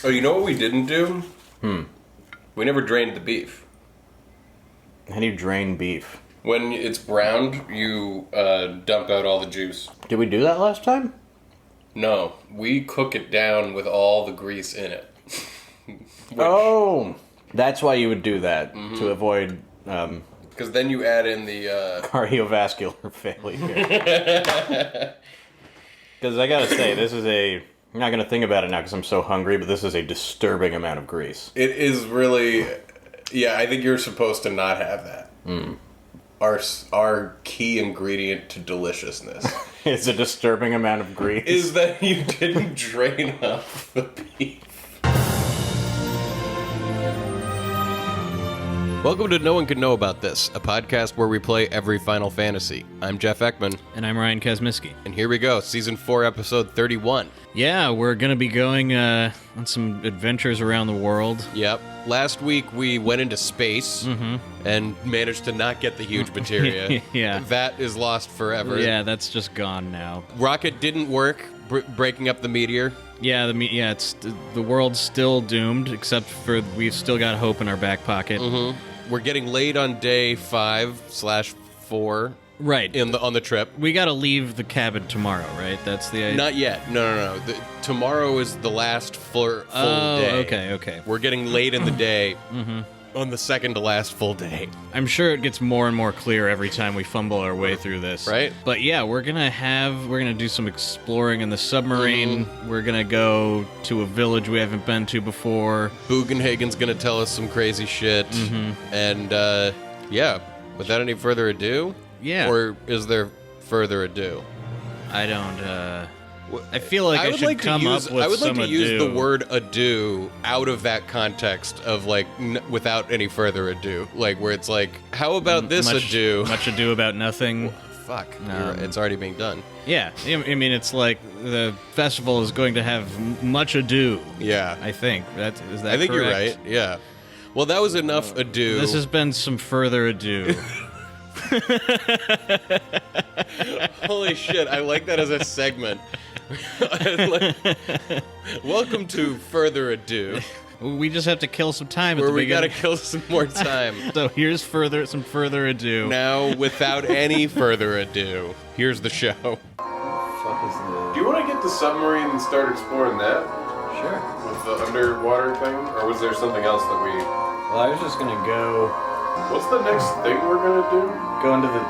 Oh, you know what we didn't do? We never drained the beef. How do you drain beef? When it's browned, you dump out all the juice. Did we do that last time? No, we cook it down with all the grease in it. Oh, that's why you would do that, to avoid Because then you add in the... cardiovascular failure. Because I gotta say, this is I'm not gonna think about it now because I'm so hungry, but this is a disturbing amount of grease. It is really... Yeah, I think you're supposed to not have that. Our key ingredient to deliciousness It's a disturbing amount of grease. is that you didn't drain off the beef. Welcome to No One Could Know About This, a podcast where we play every Final Fantasy. I'm Jeff Ekman. And I'm Ryan Kazmiski. And here we go, Season 4, Episode 31. Yeah, we're going to be going on some adventures around the world. Yep. Last week we went into space and managed to not get the huge materia. Yeah. That is lost forever. Yeah, that's just gone now. Rocket didn't work, breaking up the meteor. Yeah, the world's still doomed, except for we've still got hope in our back pocket. We're getting late on day 5/4. Right. On the trip. We got to leave the cabin tomorrow, right? That's the idea. Not yet. No. Tomorrow is the last full day. Okay. We're getting late in the day on the second to last full day. I'm sure it gets more and more clear every time we fumble our way through this. Right. But yeah, we're gonna do some exploring in the submarine. We're gonna go to a village we haven't been to before. Bugenhagen's gonna tell us some crazy shit. And yeah, without any further ado. Yeah. Or is there further ado? I don't, I feel like I should come up with I would like some to use ado. the word ado out of that context of, like, without any further ado. Like, where it's like, how about this ado? Much ado about nothing. Fuck. It's already being done. Yeah. I mean, it's like the festival is going to have much ado. Yeah. I think. Is that I think correct? you're right. Yeah. Well, that was enough ado. This has been some further ado. Holy shit, I like that as a segment. Welcome to Further Ado. We just have to kill some time Where at the we beginning. gotta kill some more time. So here's some further ado. Now, without any further ado, here's the show. Fuck is the... Do you want to get the submarine and start exploring that? Sure. With the underwater thing? Or was there something else that we... Well, I was just gonna go What's the next thing we're gonna do?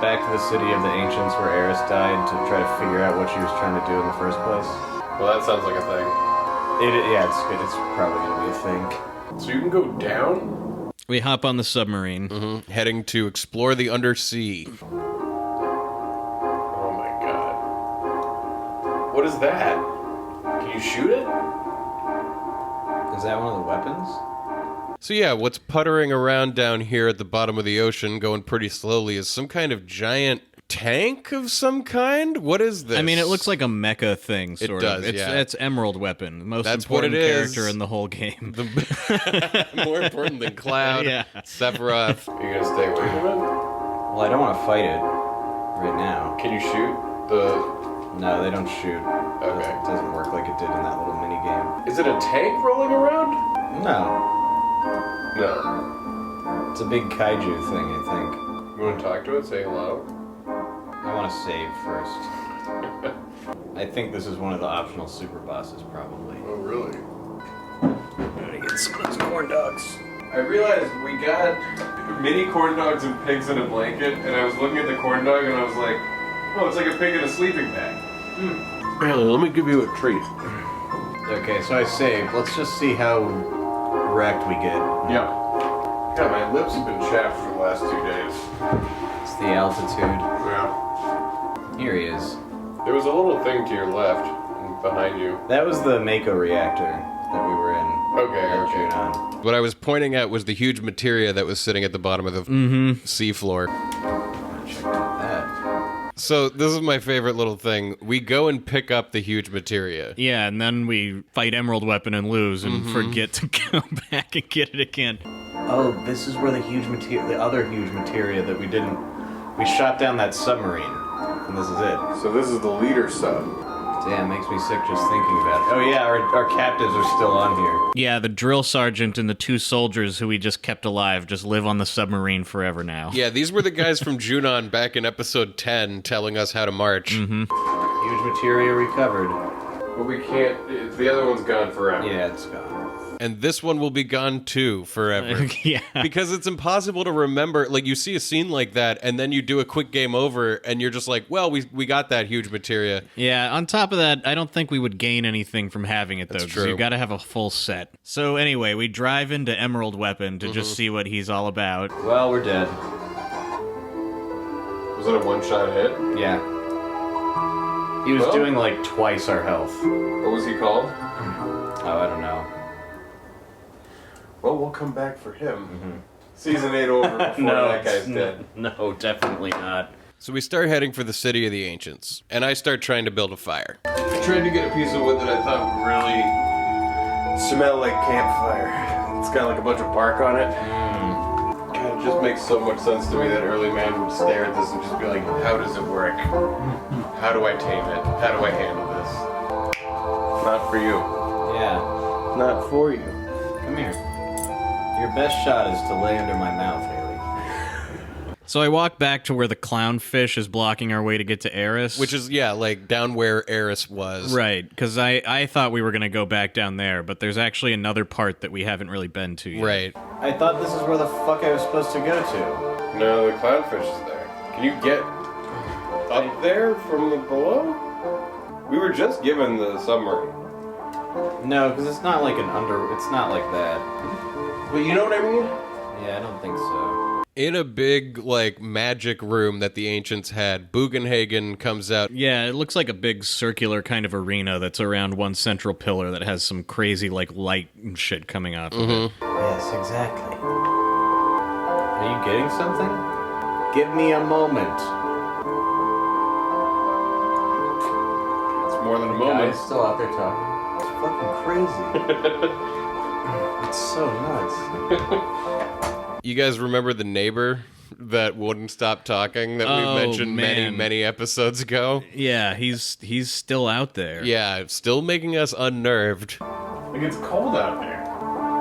back to the city of the ancients where Eris died to try to figure out what she was trying to do in the first place. Well, that sounds like a thing. Yeah, it's good. It's probably gonna be a thing. So you can go down? We hop on the submarine. Heading to explore the undersea. Oh my god. What is that? Can you shoot it? Is that one of the weapons? So yeah, what's puttering around down here at the bottom of the ocean, going pretty slowly, is some kind of giant tank of some kind? What is this? I mean, it looks like a mecha thing, sort does, of. yeah. It's Emerald Weapon, the most That's what important it is. character in the whole game. More important than Cloud, Yeah. Sephiroth. Are you gonna stay away from it? Well, I don't want to fight it right now. Can you shoot the... No, they don't shoot. Okay. It doesn't work like it did in that little mini game. Is it a tank rolling around? No, No. it's a big kaiju thing, I think. You wanna talk to it? Say hello? I want to save first. I think this is one of the optional super bosses, probably. Oh, really? I'm gonna get some of those corn dogs. I realized we got mini corn dogs and pigs in a blanket, and I was looking at the corn dog and I was like, oh, it's like a pig in a sleeping bag. Really, let me give you a treat. Okay, so I saved. Let's just see how wrecked we get. Yeah. Yeah, my lips have been chapped for the last 2 days. It's the altitude. Yeah. Here he is. There was a little thing to your left and behind you. That was the Mako reactor that we were in. Okay. Junon. What I was pointing at was the huge materia that was sitting at the bottom of the seafloor. Check out that. So this is my favorite little thing. We go and pick up the huge materia. Yeah, and then we fight Emerald Weapon and lose and forget to go back and get it again. Oh, this is where the other huge materia that we didn't... We shot down that submarine, and this is it. So this is the leader sub. Damn, makes me sick just thinking about it. Oh yeah, our captives are still on here. Yeah, the drill sergeant and the 2 soldiers who we just kept alive just live on the submarine forever now. Yeah, these were the guys from Junon back in episode 10 telling us how to march. Huge materia recovered. But we can't. The other one's gone forever. Yeah, it's gone. And this one will be gone too forever. Yeah. Because it's impossible to remember. Like, you see a scene like that, and then you do a quick game over, and you're just like, well, we got that huge materia. Yeah, on top of that, I don't think we would gain anything from having it, though, because true. you've got to have a full set. So anyway, we drive into Emerald Weapon to just see what he's all about. Well, we're dead. Was it a one-shot hit? Yeah. He was doing like twice our health. What was he called? Oh, I don't know. Well, we'll come back for him. Season 8 over before that guy's dead. No, definitely not. So we start heading for the City of the Ancients, and I start trying to build a fire. I tried to get a piece of wood that I thought would really smell like campfire. It's got like a bunch of bark on it. God, it just makes so much sense to me that early man would stare at this and just be like, how does it work? How do I tame it? How do I handle this? Not for you. Yeah. Not for you. Come here. Your best shot is to lay under my mouth, Haley. So I walk back to where the clownfish is blocking our way to get to Eris. Which is, yeah, like down where Eris was. Right, because I thought we were going to go back down there, but there's actually another part that we haven't really been to yet. Right. I thought this is where the fuck I was supposed to go to. No, the clownfish is there. Can you get up there from the below? We were just given the submarine. No, because it's not like it's not like that. But you know what I mean? Yeah, I don't think so. In a big, like, magic room that the ancients had, Bugenhagen comes out. Yeah, it looks like a big circular kind of arena that's around one central pillar that has some crazy, like, light and shit coming off of it. Yes, exactly. Are you getting something? Give me a moment. It's more than a moment. Guys still out there talking. It's fucking crazy. It's so nuts. You guys remember the neighbor that wouldn't stop talking that we mentioned many episodes ago? Yeah, he's still out there. Yeah, still making us unnerved. Like, it's cold out there.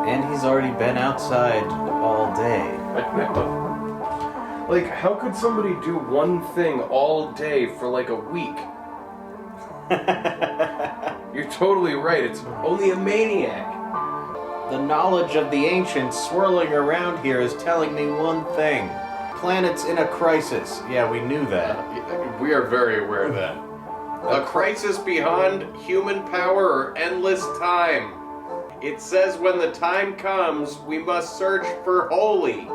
And he's already been outside all day. I know. Like, how could somebody do one thing all day for like a week? You're totally right. It's only a maniac. The knowledge of the ancients swirling around here is telling me one thing. Planet's in a crisis. Yeah, we knew that. We are very aware of that. A crisis beyond human power or endless time. It says when the time comes, we must search for holy.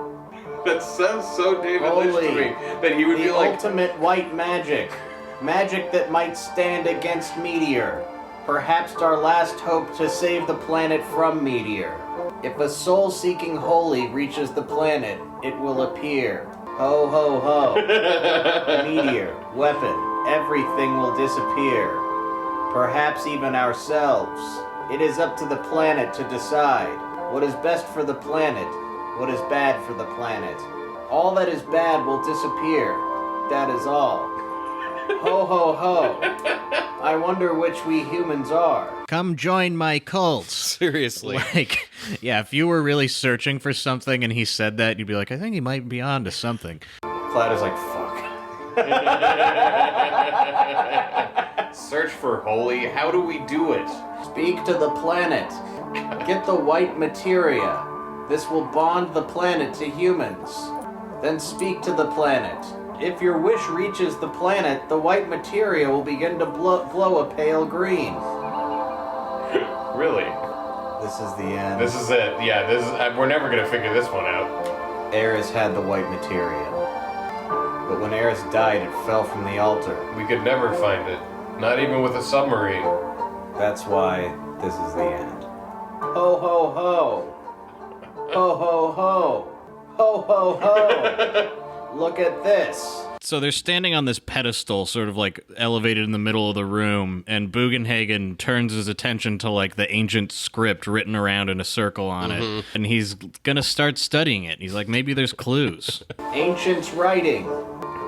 That sounds so David Lynch to me. That he would be The like, ultimate white magic. Magic that might stand against meteor. Perhaps our last hope to save the planet from meteor. If a soul-seeking holy reaches the planet, it will appear. Ho, ho, ho. Meteor, weapon, everything will disappear. Perhaps even ourselves. It is up to the planet to decide what is best for the planet, what is bad for the planet. All that is bad will disappear. That is all. Ho, ho, ho. I wonder which we humans are. Come join my cult. Seriously. Like, yeah, if you were really searching for something and he said that, you'd be like, I think he might be on to something. Cloud is like, fuck. search for holy. How do we do it? Speak to the planet. Get the white materia. This will bond the planet to humans. Then speak to the planet. If your wish reaches the planet, the white materia will begin to glow a pale green. Really? This is the end. This is it. Yeah, this is. We're never gonna figure this one out. Eris had the white materia. But when Eris died, it fell from the altar. We could never find it. Not even with a submarine. That's why this is the end. Ho ho ho! Ho ho ho! Ho ho ho! Look at this! So they're standing on this pedestal, sort of like elevated in the middle of the room, and Bugenhagen turns his attention to like the ancient script written around in a circle on it, and he's gonna start studying it. He's like, maybe there's clues. Ancients writing.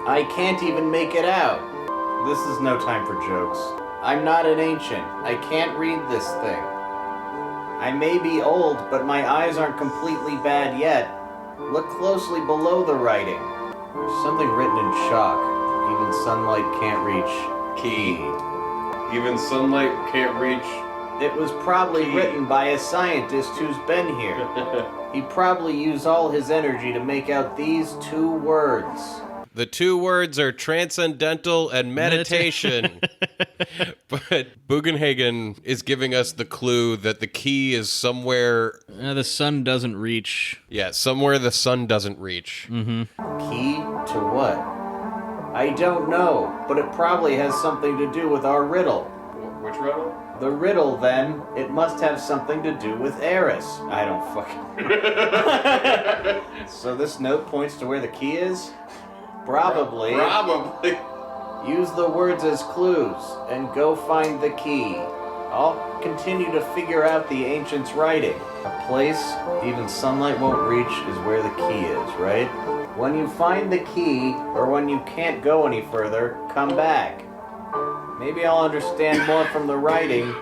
I can't even make it out. This is no time for jokes. I'm not an ancient. I can't read this thing. I may be old, but my eyes aren't completely bad yet. Look closely below the writing. There's something written in chalk. Even sunlight can't reach. Key. Even sunlight can't reach. It was probably Key. written by a scientist who's been here. He probably used all his energy to make out these 2 words. The 2 words are transcendental and meditation. But Bugenhagen is giving us the clue that the key is somewhere... The sun doesn't reach. Yeah, somewhere the sun doesn't reach. Key to what? I don't know, but it probably has something to do with our riddle. Which riddle? The riddle, then, it must have something to do with Eris. I don't fucking... So this note points to where the key is? Probably. Probably. Use the words as clues, and go find the key. I'll continue to figure out the ancient's writing. A place even sunlight won't reach is where the key is, right? When you find the key, or when you can't go any further, come back. Maybe I'll understand more from the writing,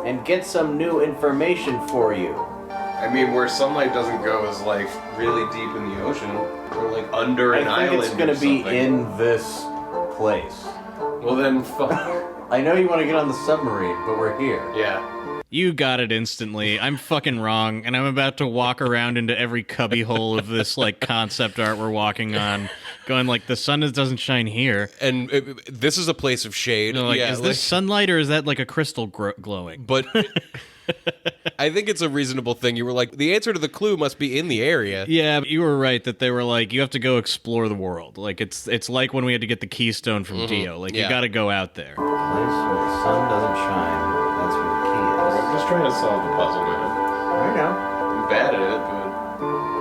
and get some new information for you. I mean, where sunlight doesn't go is like really deep in the ocean, or like under an island. I think it's gonna or be something. in this place. Well then, fuck. I know you want to get on the submarine, but we're here. Yeah. You got it instantly. I'm fucking wrong, and I'm about to walk around into every cubbyhole of this like concept art we're walking on, going like, the sun doesn't shine here. And this is a place of shade. You know, like, yeah, is this sunlight or is that like a crystal glowing? But I think it's a reasonable thing. You were like, the answer to the clue must be in the area. Yeah, but you were right that they were like, you have to go explore the world. Like it's like when we had to get the keystone from Dio. Like Yeah. you got to go out there. Place where the sun doesn't shine. That's where the key is. I'm just trying to solve the puzzle, man. I know. I'm bad at it, but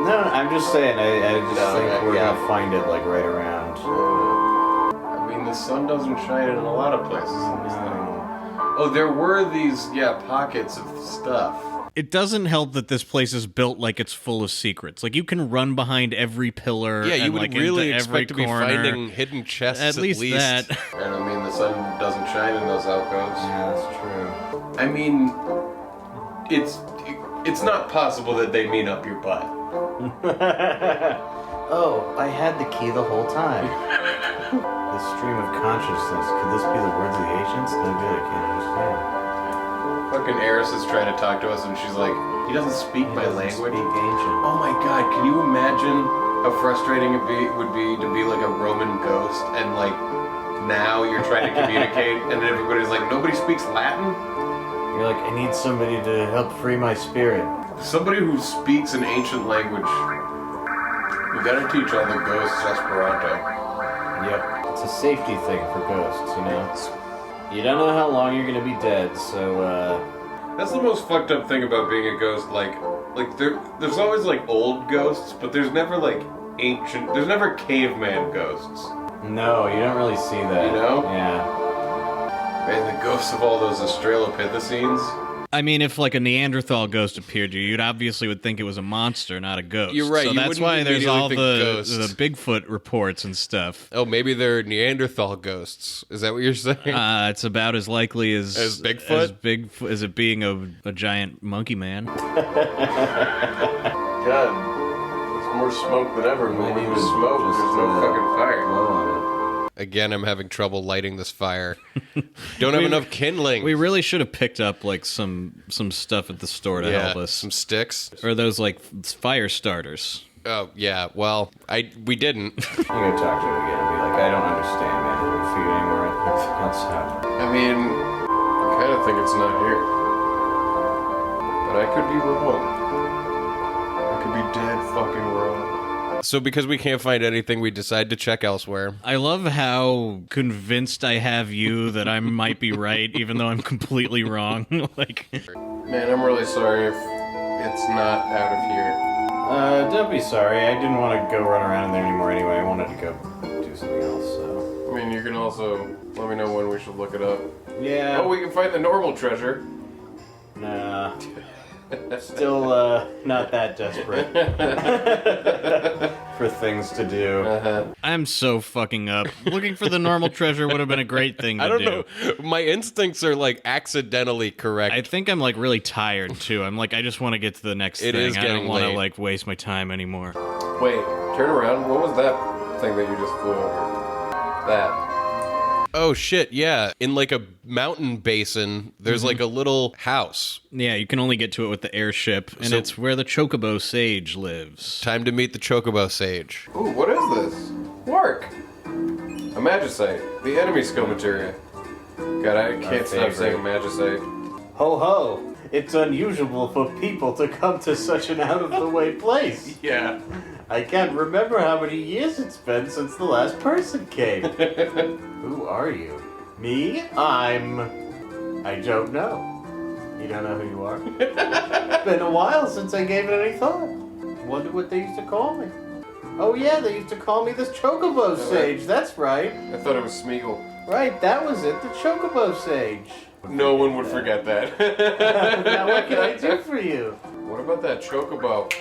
No, I'm just saying. I just No, think we're yeah. gonna find it like right around. I mean, the sun doesn't shine in a lot of places in this thing. No. Oh, there were these, pockets of stuff. It doesn't help that this place is built like it's full of secrets. Like you can run behind every pillar. Yeah, you and, would like, really into every expect to be corner. finding hidden chests At least that. And I mean, the sun doesn't shine in those alcoves. Yeah, that's true. I mean, it's not possible that they mean up your butt. Oh, I had the key the whole time. The stream of consciousness. Could this be the words of the ancients? No good, I can't understand. Fucking Eris is trying to talk to us, and she's like, he doesn't speak my Doesn't language. Speak ancient. Oh my god, can you imagine how frustrating it would be to be like a Roman ghost, and like now you're trying to communicate, and then everybody's like, nobody speaks Latin? You're like, I need somebody to help free my spirit. Somebody who speaks an ancient language. We gotta teach all the ghosts Esperanto. Yep. It's a safety thing for ghosts, you know? You don't know how long you're gonna be dead, so, That's the most fucked up thing about being a ghost. Like there's always like old ghosts, but there's never like ancient. There's never caveman ghosts. no, you don't really see that. You know? Yeah. Man, the ghosts of all those Australopithecines. I mean, if like a Neanderthal ghost appeared to you, you'd obviously would think it was a monster, not a ghost. You're right, So you that's wouldn't why there's all immediately the think ghosts. Bigfoot reports and stuff. Oh, maybe they're Neanderthal ghosts. Is that what you're saying? It's about as likely as Bigfoot? as it being a giant monkey man. God, there's more smoke than ever. When Maybe there's just- smoke, just, there's no fucking fire. Blow on it. Again, I'm having trouble lighting this fire. Don't have enough kindling. We really should have picked up like some stuff at the store to help us. some sticks. Or those like fire starters. Oh yeah, well, we didn't. You go talk to him again and be like, I don't understand, man. Have you figured anywhere else out? I mean, I kind of think it's not here. But I could be wrong. I could be dead fucking wrong. So because we can't find anything, we decide to check elsewhere. I love how convinced I have you that I might be right, even though I'm completely wrong. Like, Man, I'm really sorry if it's not out of here. Don't be sorry. I didn't want to go run around in there anymore anyway. I wanted to go do something else, so. I mean, you can also let me know when we should look it up. Yeah. Oh, we can find the normal treasure. Nah. Still not that desperate for things to do. I'm so fucking up. Looking for the normal treasure would have been a great thing to do. I don't know. My instincts are like accidentally correct. I think I'm like really tired too. I'm like, I just want to get to the next It thing. is I don't getting want to late. like waste my time anymore. Wait, turn around. What was that thing that you just flew over? That. Oh shit, yeah. In like a mountain basin, there's like a little house. Yeah, you can only get to it with the airship, and So- it's where the Chocobo Sage lives. Time to meet the Chocobo Sage. Ooh, what is this? Work. A magicite. The enemy skill materia. God, I can't stop saying magicite. Ho ho! It's unusual for people to come to such an out-of-the-way place. Yeah. I can't remember how many years it's been since the last person came. Who are you? Me? I don't know. You don't know who you are? Been a while since I gave it any thought. Wonder what they used to call me. Oh yeah, they used to call me this Chocobo Sage, that's right. I thought it was Smeagol. Right, that was it, the Chocobo Sage. No one would forget that. Now what can I do for you? What about that chocobo?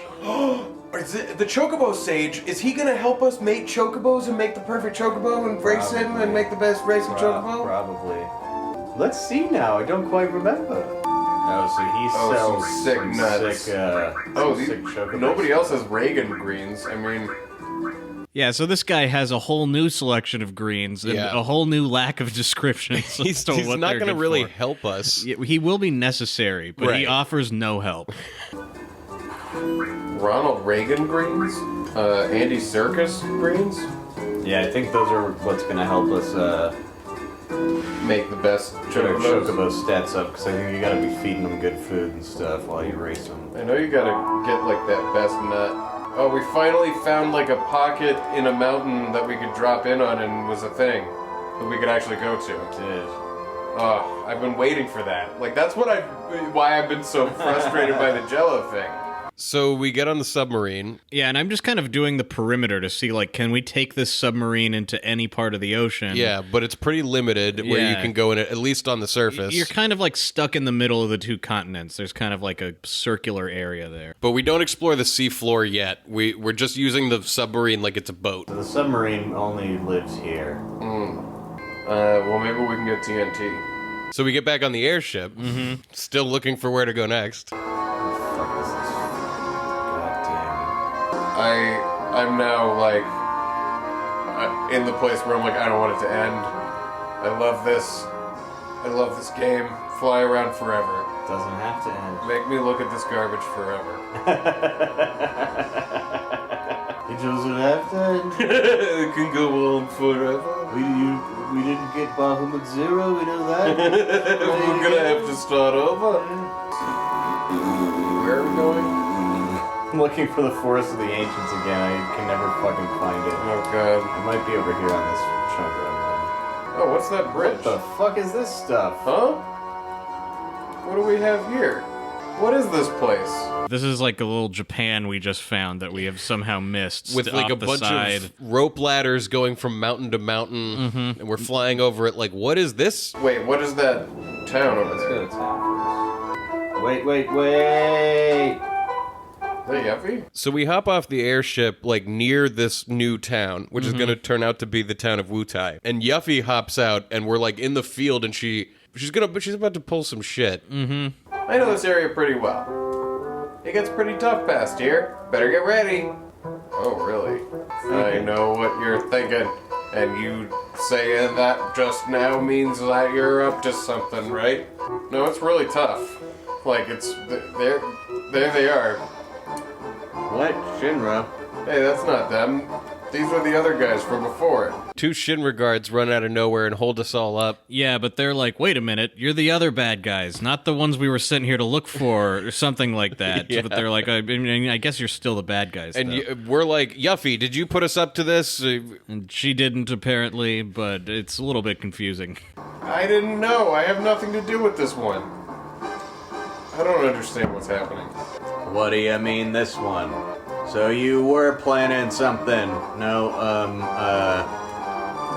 Is it the chocobo sage? Is he gonna help us mate chocobos and make the perfect chocobo and race him and make the best racing chocobo? Probably. Let's see now, I don't quite remember. Oh, so he sells some sick some nuts. sick, Oh, some sick chocobos. nobody else has Reagan greens. I mean, Yeah, so this guy has a whole new selection of greens and Yeah. a whole new lack of descriptions. He's as to what not they're going to good really for. help us. Yeah, he will be necessary, but he Right. offers no help. Ronald Reagan greens, Andy Serkis greens, Yeah, I think those are what's gonna help us make the best get our chocobos. chocobo stats up, because I think you gotta be feeding them good food and stuff while you race them. I know you gotta get like that best nut. Oh, we finally found like a pocket in a mountain that we could drop in on and was a thing that we could actually go to. Dude. Oh, I've been waiting for that. Like that's why I've been so frustrated by the Jello thing. So we get on the submarine. Yeah, and I'm just kind of doing the perimeter to see, like, can we take this submarine into any part of the ocean? Yeah, but it's pretty limited where you Yeah. can go in it, at least on the surface. You're kind of like stuck in the middle of the two continents. There's kind of like a circular area there. But we don't explore the seafloor yet. We're just using the submarine like it's a boat. The submarine only lives here. Well, maybe we can get TNT. So we get back on the airship, still looking for where to go next. What the fuck is this? God I'm now like in the place where I'm like, I don't want it to end. I love this. I love this game. Fly around forever. damn. Doesn't have to end. Make me look at this garbage forever. It doesn't have to end. It can go on forever. We didn't get Bahamut Zero, we know that. We're gonna have to start over. Where are we going? I'm looking for the Forest of the Ancients again. I can never fucking find it. Oh god. It might be over here on this chunk of Oh, what's that bridge? What the fuck is this stuff? Huh? What do we have here? What is this place? This is like a little Japan we just found that we have somehow missed. With like off a the bunch side. of rope ladders going from mountain to mountain, and we're flying over it like, what is this? Wait, what is that town over Let's there? go to town first. Wait. Is that Yuffie? So we hop off the airship like near this new town, which is going to turn out to be the town of Wutime. And Yuffie hops out, and we're like in the field, and she's about to pull some shit. I know this area pretty well. It gets pretty tough past here. Better get ready. Oh, really? I know what you're thinking. And you saying that just now means that you're up to something, right? No, it's really tough. Like, there they are. What? Shinra? Hey, that's not them. These were the other guys from before. Two Shinra guards run out of nowhere and hold us all up. Yeah, but they're like, wait a minute, you're the other bad guys, not the ones we were sent here to look for, or something like that. Yeah. But they're like, I mean, I guess you're still the bad guys. And though. we're like, Yuffie, did you put us up to this? And she didn't, apparently, but it's a little bit confusing. I didn't know. I have nothing to do with this one. I don't understand what's happening. What do you mean this one? So you were planning something? No,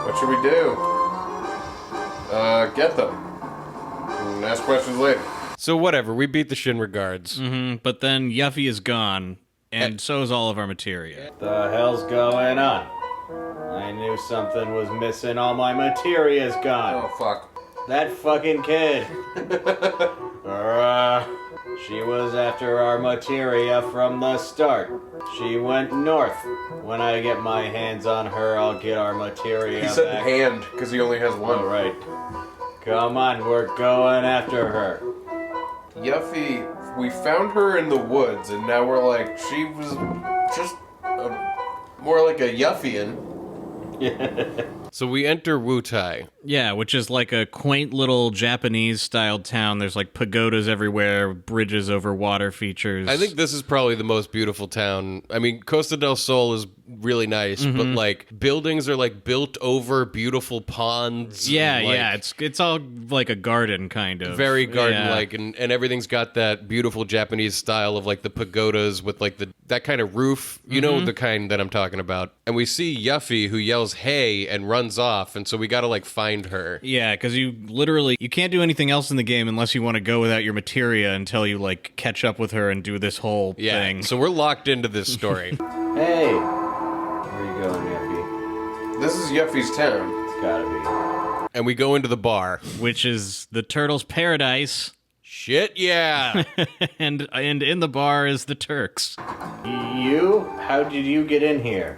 What should we do? Get them. And ask questions later. So whatever, we beat the Shin regards. But then Yuffie is gone, and so is all of our materia. The hell's going on? I knew something was missing. All my materia's gone. Oh, fuck. That fucking kid. She was after our materia from the start. She went north. When I get my hands on her, I'll get our materia He said back. hand, because he only has one. All right. Come on, we're going after her. Yuffie, we found her in the woods, and now we're like, she was just more like a Yuffian. So we enter Wutime. Yeah, which is like a quaint little Japanese-styled town. There's like pagodas everywhere, bridges over water features. I think this is probably the most beautiful town. I mean, Costa del Sol is really nice, but like buildings are like built over beautiful ponds. Yeah, and, like, yeah, it's all like a garden kind of. very garden-like, and everything's got that beautiful Japanese style of like the pagodas with like that kind of roof. You know the kind that I'm talking about. And we see Yuffie, who yells "Hey" and runs off, and so we gotta like find her. Yeah, because you can't do anything else in the game unless you want to go without your materia until you like catch up with her and do this whole thing. So we're locked into this story. Hey! Where you going, Yuffie? This is Yuffie's town. It's gotta And we go into the bar. Which is the turtle's paradise. Shit, yeah. and in the bar is the Turks. be. You? How did you get in here?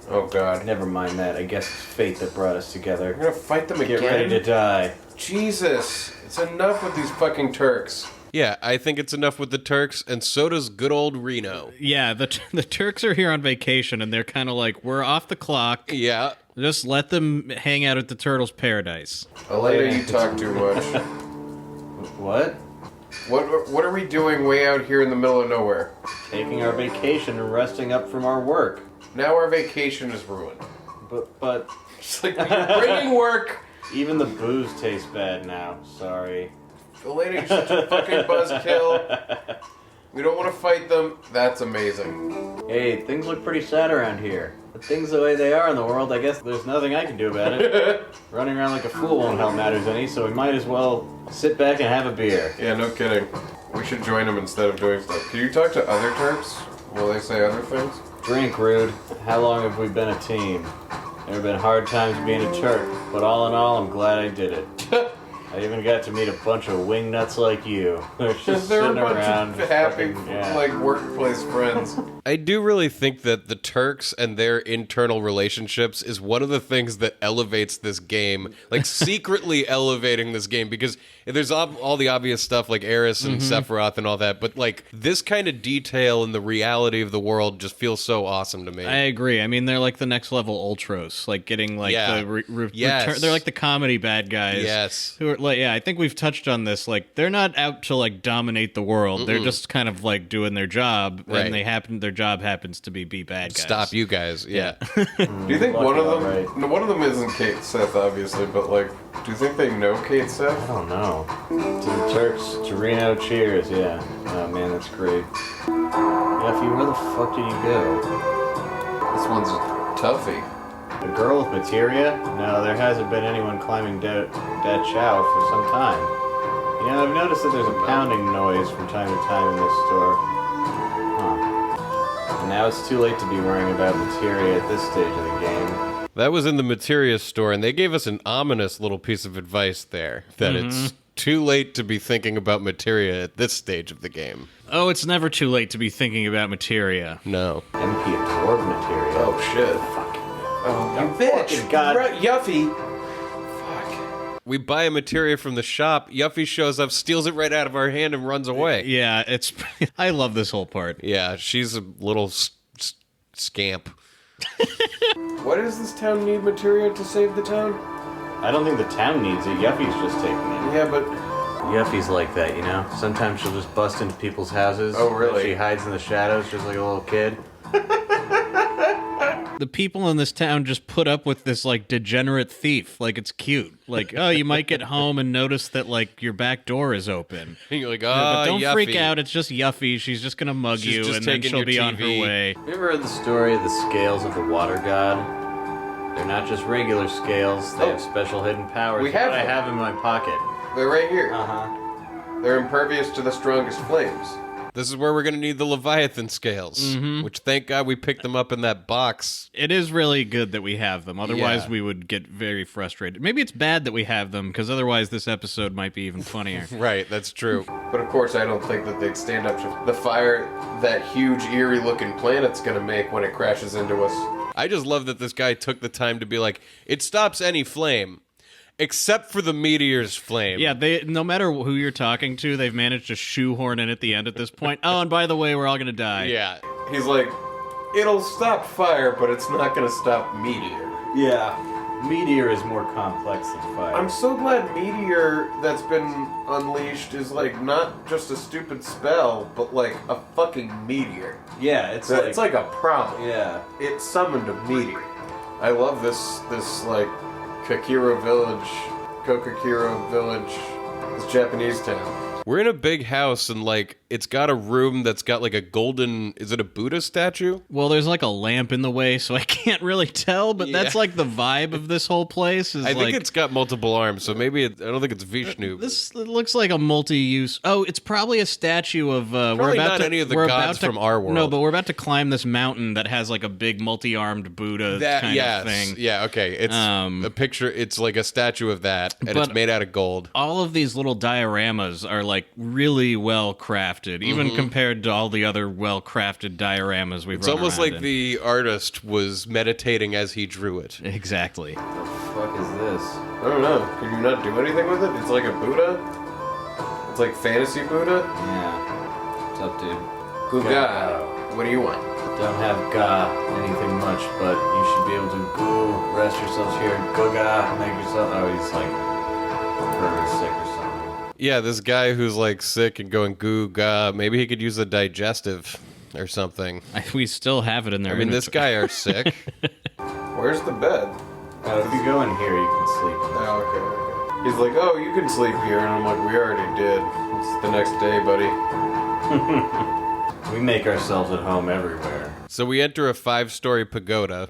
Oh, God. Never mind that. I guess it's fate that brought us together. We're gonna fight them again? Get ready to die. Jesus. It's enough with these fucking Turks. Yeah, I think it's enough with the Turks, and so does good old Reno. Yeah, the Turks are here on vacation, and they're kind of like, we're off the clock. Yeah. Just let them hang out at the turtle's paradise. Elena, you talk too much. What? What are we doing way out here in the middle of nowhere? Taking our vacation and resting up from our work. Now our vacation is ruined. But It's like you're bringing work. even the booze tastes bad now. Sorry. Elena, you're such a fucking buzzkill. We don't want to fight them. That's amazing. Hey, things look pretty sad around here. But things the way they are in the world, I guess there's nothing I can do about it. Running around like a fool won't help matters any, so we might as well sit back and have a beer. Yeah, no kidding. We should join them instead of doing stuff. Can you talk to other Turks? Will they say other things? Drink, Rude. How long have we been a team? There have been hard times being a Turk, but all in all, I'm glad I did it. I even got to meet a bunch of wingnuts like you. They're just They're a sitting bunch around. of happy, fucking- yeah. like, workplace friends. I do really think that the Turks and their internal relationships is one of the things that elevates this game, like secretly elevating this game, because there's all the obvious stuff like Eris and Sephiroth and all that, but like this kind of detail in the reality of the world just feels so awesome to me. I agree. I mean, they're like the next level Ultros, like getting like Yeah. the Yes. they're like the comedy bad guys. Yes. Who are like, yeah, I think we've touched on this. Like, they're not out to like dominate the world. They're just kind of like doing their job, Right. and their job happens to be bad guys. Stop you guys. Yeah. Do you think one of them? Alright. No, one of them isn't Kate Seth, obviously, but like, do you think they know Kate I Seth? don't know. To the Turks, to Reno, cheers, yeah. Oh man, that's great. Yuffie, where the fuck did you go? This one's a toughie. A girl with materia? No, there hasn't been anyone climbing that chow for some time. You know, I've noticed that there's a pounding noise from time to time in this store. Huh. And now it's too late to be worrying about materia at this stage of the game. That was in the Materia store, and they gave us an ominous little piece of advice there, that it's too late to be thinking about Materia at this stage of the game. Oh, it's never too late to be thinking about materia. No. MP absorbed materia. Oh shit. Fuck. Oh, You fucking god. Yuffie. Fuck. We buy a Materia from the shop, Yuffie shows up, steals it right out of our hand, and runs away. Yeah, it's. I love this whole part. Yeah, she's a little scamp. Why does this town need materia to save the town? I don't think the town needs it. Yuffie's just taking it. Yeah, but Yuffie's like that, you know? Sometimes she'll just bust into people's houses. Oh, really? And she hides in the shadows just like a little kid. The people in this town just put up with this like degenerate thief. Like, it's cute. Like, oh, you might get home and notice that like your back door is open. And you're like, But don't Yuffie. freak out. It's just Yuffie. She's just gonna mug She's you, just and then taking she'll your be on her TV. way. Have you ever heard the story of the scales of the water god? They're not just regular scales. They have special hidden powers. We have What I them. have in my pocket. they're right here. Uh-huh. They're impervious to the strongest flames. This is where we're going to need the Leviathan scales, which thank God we picked them up in that box. It is really good that we have them. Otherwise, Yeah. we would get very frustrated. Maybe it's bad that we have them, because otherwise this episode might be even funnier. Right, that's true. But of course, I don't think that they'd stand up to the fire that huge, eerie-looking planet's gonna make when it crashes into us. I just love that this guy took the time to be like, it stops any flame, except for the meteor's flame. Yeah, no matter who you're talking to, they've managed to shoehorn in at the end at this point. Oh, and by the way, we're all going to die. Yeah. He's like, it'll stop fire, but it's not gonna stop meteor. Yeah. Meteor is more complex than fire. I'm so glad meteor that's been unleashed is like not just a stupid spell, but like a fucking meteor. Yeah, it's Like a problem. Yeah. It summoned a meteor. I love this like Kokakiro village, this Japanese town. We're in a big house, and, like, it's got a room that's got, like, a golden... Is it a Buddha statue? Well, there's like a lamp in the way, so I can't really tell, but that's Yeah. like the vibe of this whole place. Is I like, think it's got multiple arms, so maybe I don't think it's Vishnu. This looks like a multi-use... Oh, it's probably a statue of... Probably not any of the gods from our world. No, but we're about to climb this mountain that has like a big multi-armed Buddha kind of thing. Yeah, okay. It's a picture. It's like a statue of that, and it's But- made out of gold. All of these little dioramas are like really well crafted, even compared to all the other well crafted dioramas we've It's run almost around like in. the artist was meditating as he drew it. Exactly. What the fuck is this? I don't know. Can you not do anything with it? It's like a Buddha. It's like fantasy Buddha. Yeah. What's up, dude? Guga, what do you want? Don't have ga anything much, but you should be able to go rest yourselves here. Go ga, make yourself. Oh, he's like very sick or something. Yeah, this guy who's like sick and going goo ga. Maybe he could use a digestive or something. We still have it in there. I mean, this guy are sick. Where's the bed? If you go in here, you can sleep. Oh, okay. He's like, oh, you can sleep here, and I'm like, we already did. It's the next day, buddy. We make ourselves at home everywhere. So we enter a 5-story pagoda.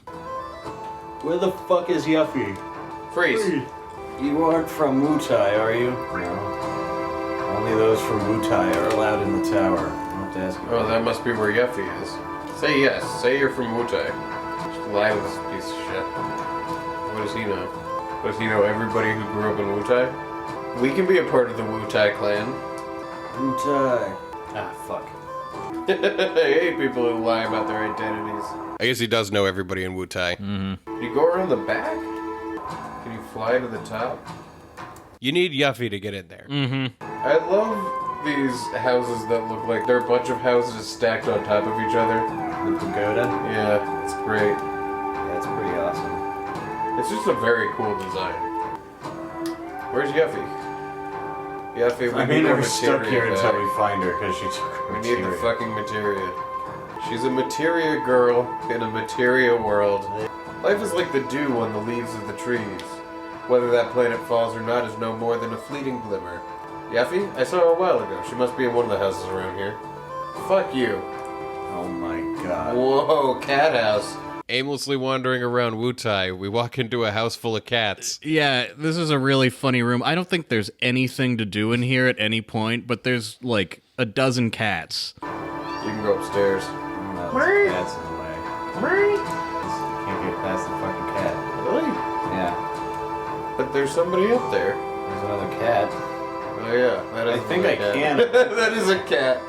Where the fuck is Yuffie? Freeze. You aren't from Wutime, are you? No. Only those from Wutime are allowed in the tower. I'll have to ask you. Oh, that must be where Yuffie is. Say yes. Say you're from Wutime. Just lie to this piece of shit. What does he know? Does he know everybody who grew up in Wutime? We can be a part of the Wutime clan. Wutime. Ah, fuck. I hate people who lie about their identities. I guess he does know everybody in Wutai. Can you go around the back? Can you fly to the top? You need Yuffie to get in there. I love these houses that look like they're a bunch of houses stacked on top of each other. The pagoda? Yeah, it's great. Yeah, it's pretty awesome. It's just a very cool design. Where's Yuffie? Yuffie, we need our we're stuck materia here until back. we find her because she took her We need the materia. fucking materia. She's a materia girl in a materia world. Life is like the dew on the leaves of the trees. Whether that planet falls or not is no more than a fleeting glimmer. Yuffie? I saw her a while ago. She must be in one of the houses around here. Fuck you. Oh my god. Whoa, cat house. Aimlessly wandering around Wutai, we walk into a house full of cats. Yeah, this is a really funny room. I don't think there's anything to do in here at any point, but there's like a dozen cats. You can go upstairs. No, the cat's in the way. You can't get past the fucking cat. Really? Yeah. But there's somebody up there. There's another cat. Oh yeah, that is I think a I cat. can. That is a cat.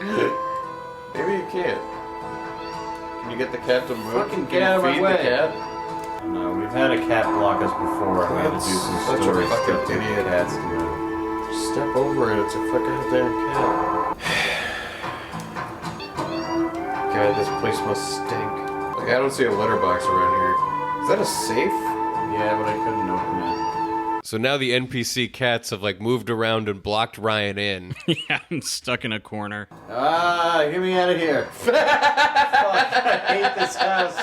Maybe you can't. Can you get the cat to move? Fucking Can get you out of my feed way. the cat? No, we've had a cat block us before. We had to do That's some such a stories fucking to get idiot. cats to move. Just step over it. It's a fucking damn cat. God, this place must stink. Like, I don't see a litter box around here. Is that a safe? Yeah, but I couldn't open it. So now the NPC cats have like moved around and blocked Ryan in. Yeah, I'm stuck in a corner. Ah, get me out of here. Fuck, I hate this house.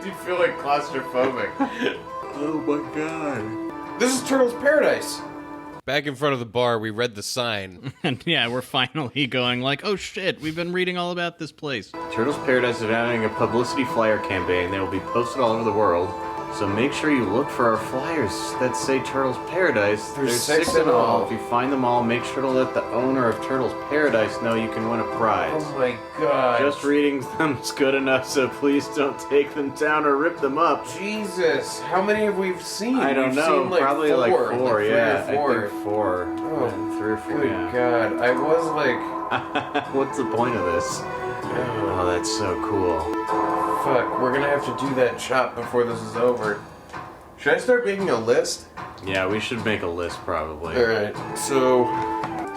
You feel like claustrophobic. Oh my god. This is Turtle's Paradise. Back in front of the bar, we read the sign. And yeah, we're finally going like, oh shit, we've been reading all about this place. Turtles Paradise is having a publicity flyer campaign. They will be posted all over the world. So make sure you look for our flyers that say Turtles Paradise. There's six six in in all. all. If you find them all, make sure to let the owner of Turtles Paradise know you can win a prize. Oh my god. Just reading them's good enough, so please don't take them down or rip them up. Jesus, how many have we seen? I don't We've know, seen, like, probably four, like four, like three yeah. or four. I think four. Oh, 3 or 4, Good yeah. god, I was like, What's the point of this? Oh, that's so cool. fuck, we're gonna have to do that chop before this is over. Should I start making a list? Yeah, we should make a list probably. Alright, so,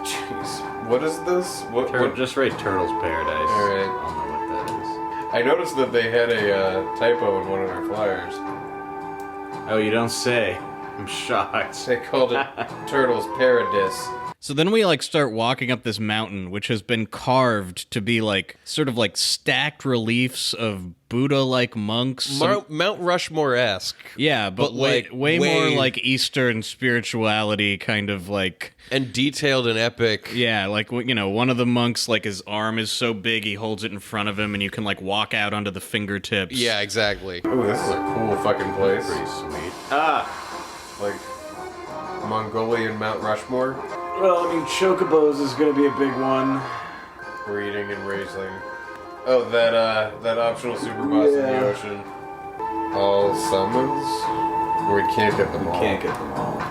jeez, what is this? What? Just write Turtles Paradise. Alright. I'll know what that is. I noticed that they had a typo in one of their flyers. Oh, you don't say. I'm shocked. They called it Turtles Paradise. So then we like start walking up this mountain, which has been carved to be like sort of like stacked reliefs of Buddha-like monks. Mount Rushmore-esque. Yeah, but like, way more like Eastern spirituality, kind of like. And detailed and epic. Yeah, like, you know, one of the monks, like, his arm is so big he holds it in front of him and you can, like, walk out onto the fingertips. Yeah, exactly. Ooh, this is a cool fucking place. Pretty sweet. Like, Mongolian Mount Rushmore. Well, I mean, Chocobos is gonna be a big one. Breeding and raising. Oh, that optional super boss in the ocean. All summons? We can't get them all. Can't get them all.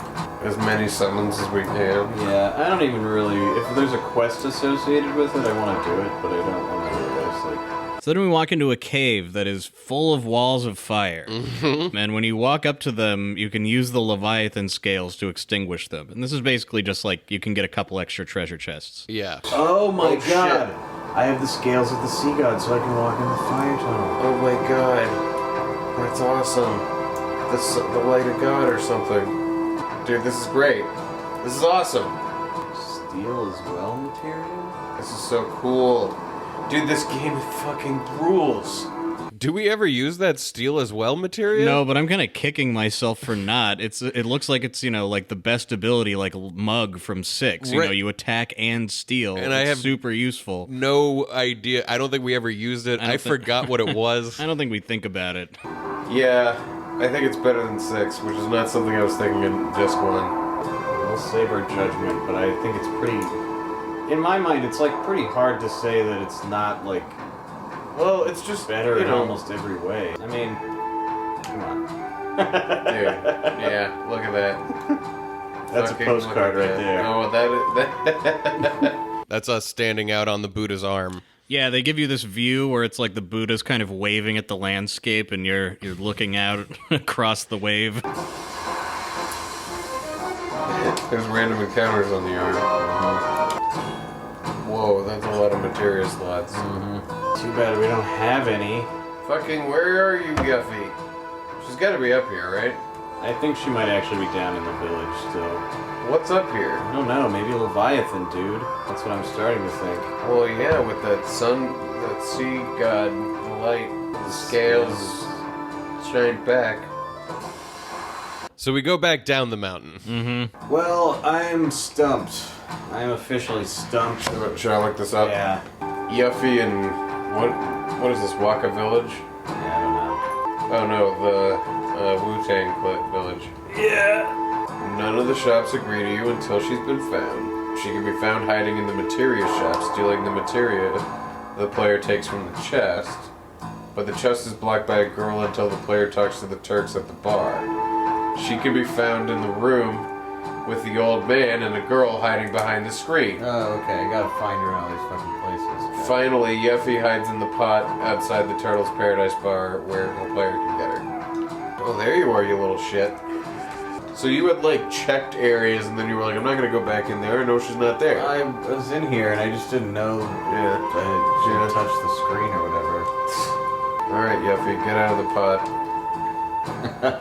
As many summons as we can. Yeah, I don't even really. If there's a quest associated with it, I want to do it, but I don't want to do this. Like, So then we walk into a cave that is full of walls of fire. Mm-hmm. And when you walk up to them, you can use the Leviathan scales to extinguish them. And this is basically just like you can get a couple extra treasure chests. Yeah. oh my Oh, god! shit. I have the scales of the sea god, so I can walk in the fire tunnel. Oh my god. That's awesome. That's the light of God or something. Dude, this is great. This is awesome. Steel as well material? This is so cool. Dude, this game fucking rules. Do we ever use that steel as well material? No, but I'm kind of kicking myself for not. It looks like it's, you know, like the best ability, like Mug from 6. You know, Right. you attack and steal. And it's I have- super useful. No idea. I don't think we ever used it. I forgot what it was. I don't think we think about it. Yeah, I think it's better than 6, which is not something I was thinking in Disc 1. We'll save our judgment, but I think it's pretty. In my mind, it's like pretty hard to say that it's not like Well, it's just better you in know, almost every way. I mean, come on. Dude, yeah, look at that. That's Fucking a postcard look at right that. there. Oh, that. That's us standing out on the Buddha's arm. Yeah, they give you this view where it's like the Buddha's kind of waving at the landscape and you're looking out across the wave. There's random encounters on the arm. Whoa, that's a lot of materia slots. Too bad we don't have any. Fucking, where are you, Yuffie? She's got to be up here, right? I think she might actually be down in the village still. What's up here? I don't know, maybe Leviathan, dude. That's what I'm starting to think. Well, yeah, with that sun, that sea god, the light, the scales shine back. So we go back down the mountain. Well, I'm stumped. I'm officially stumped. Should I look this up? Yeah. Yuffie and what is this? Waka Village? Yeah, I Oh no, the Wutime Village. Yeah. None of the shops agree to you until she's been found. She can be found hiding in the materia shop, stealing the materia the player takes from the chest. But the chest is blocked by a girl until the player talks to the Turks at the bar. She can be found in the room with the old man and a girl hiding behind the screen. Oh, okay. I gotta find her in all these fucking places. Finally, Yuffie hides in the pot outside the Turtles Paradise bar where the player can get her. Oh, there you are, you little shit. So you had, like, checked areas and then you were like, I'm not gonna go back in there. I know she's not there. I was in here and I just didn't know Yeah. I didn't touch the screen or whatever. Alright, Yuffie, get out of the pot.